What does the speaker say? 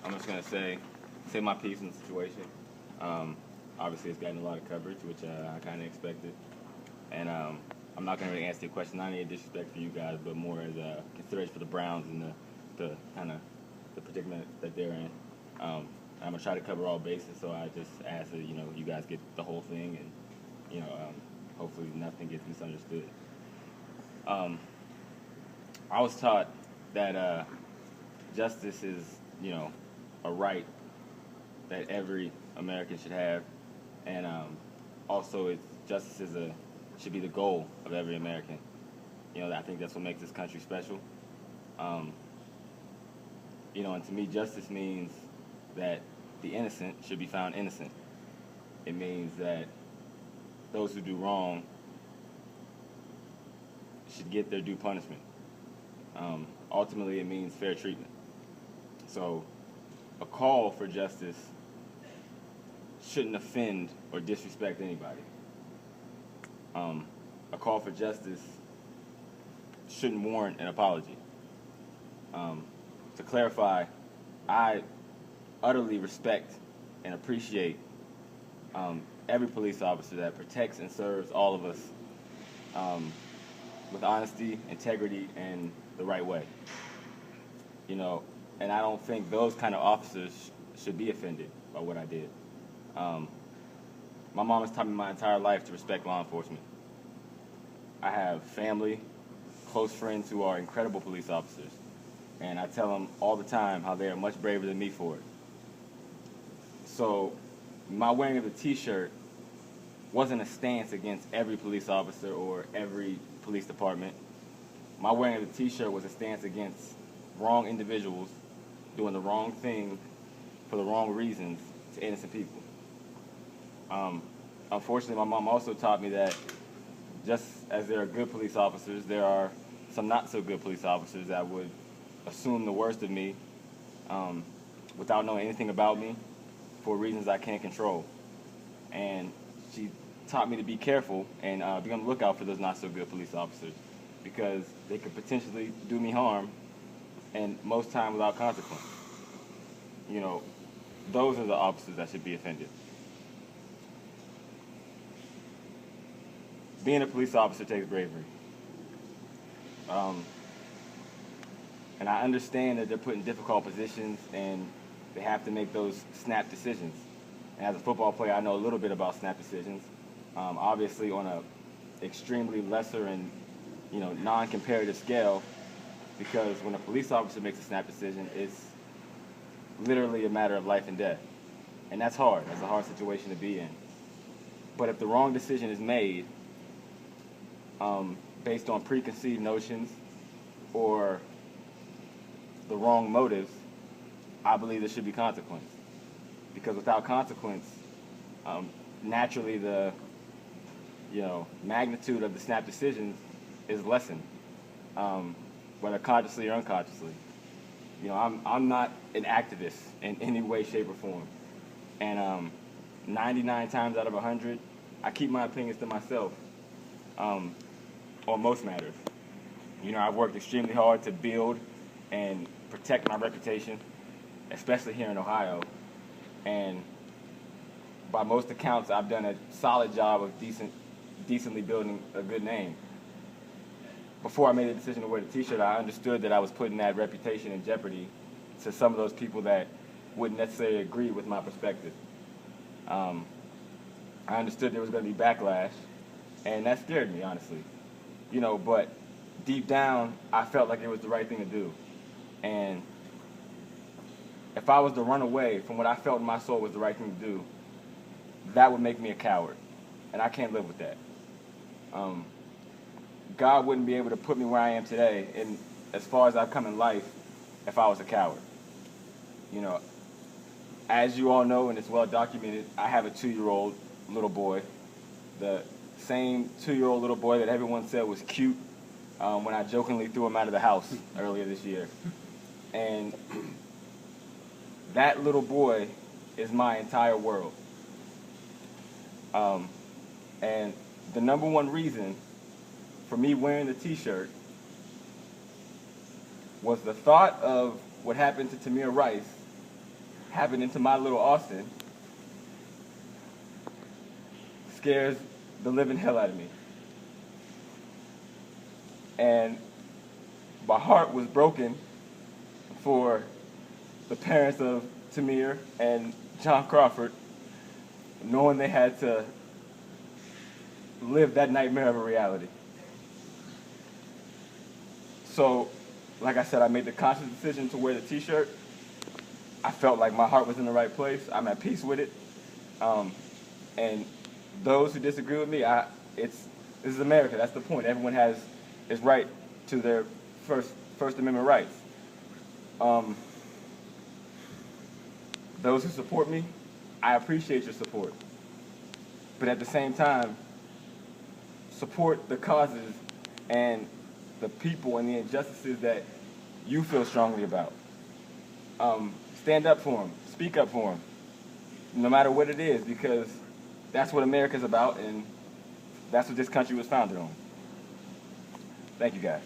I'm just gonna say my piece in the situation. Obviously, it's gotten a lot of coverage, which I kind of expected, and I'm not gonna really answer your question. Not any disrespect for you guys, but more as a consideration for the Browns and the kind of the predicament that they're in. I'm gonna try to cover all bases, so I just ask that you guys get the whole thing, and hopefully nothing gets misunderstood. I was taught that justice is a right that every American should have, and also justice should be the goal of every American. I think that's what makes this country special. And to me, justice means that the innocent should be found innocent. It means that those who do wrong should get their due punishment. Ultimately, it means fair treatment. So, a call for justice shouldn't offend or disrespect anybody. A call for justice shouldn't warrant an apology. To clarify, I utterly respect and appreciate every police officer that protects and serves all of us with honesty, integrity, and the right way. And I don't think those kind of officers should be offended by what I did. My mom has taught me my entire life to respect law enforcement. I have family, close friends who are incredible police officers, and I tell them all the time how they are much braver than me for it. So my wearing of the T-shirt wasn't a stance against every police officer or every police department. My wearing of the T-shirt was a stance against wrong individuals doing the wrong thing for the wrong reasons to innocent people. Unfortunately, my mom also taught me that just as there are good police officers, there are some not so good police officers that would assume the worst of me without knowing anything about me for reasons I can't control. And she taught me to be careful and be on the lookout for those not so good police officers, because they could potentially do me harm, and most time without consequence. Those are the officers that should be offended. Being a police officer takes bravery. And I understand that they're put in difficult positions and they have to make those snap decisions. And as a football player, I know a little bit about snap decisions. Obviously on a extremely lesser and non-comparative scale, because when a police officer makes a snap decision, it's literally a matter of life and death. And that's hard. That's a hard situation to be in. But if the wrong decision is made based on preconceived notions or the wrong motives, I believe there should be consequence. Because without consequence, naturally the magnitude of the snap decisions is lessened, whether consciously or unconsciously. I'm not an activist in any way, shape, or form. And 99 times out of 100, I keep my opinions to myself on most matters. I've worked extremely hard to build and protect my reputation, especially here in Ohio. And by most accounts, I've done a solid job of decently building a good name. Before I made the decision to wear the T-shirt, I understood that I was putting that reputation in jeopardy to some of those people that wouldn't necessarily agree with my perspective. I understood there was going to be backlash, and that scared me, honestly. But deep down, I felt like it was the right thing to do. And if I was to run away from what I felt in my soul was the right thing to do, that would make me a coward. And I can't live with that. God wouldn't be able to put me where I am today, and as far as I've come in life, if I was a coward. As you all know, and it's well documented, I have a 2-year-old little boy. The same 2-year-old little boy that everyone said was cute when I jokingly threw him out of the house earlier this year. And that little boy is my entire world. And the number one reason for me wearing the T-shirt was the thought of what happened to Tamir Rice happening to my little Austin scares the living hell out of me. And my heart was broken for the parents of Tamir and John Crawford, knowing they had to live that nightmare of a reality. So, like I said, I made the conscious decision to wear the t-shirt. I felt like my heart was in the right place. I'm at peace with it. And those who disagree with me, this is America. That's the point. Everyone is right to their First Amendment rights. Those who support me, I appreciate your support. But at the same time, support the causes and the people and the injustices that you feel strongly about. Stand up for them. Speak up for them. No matter what it is, because that's what America's about, and that's what this country was founded on. Thank you, guys.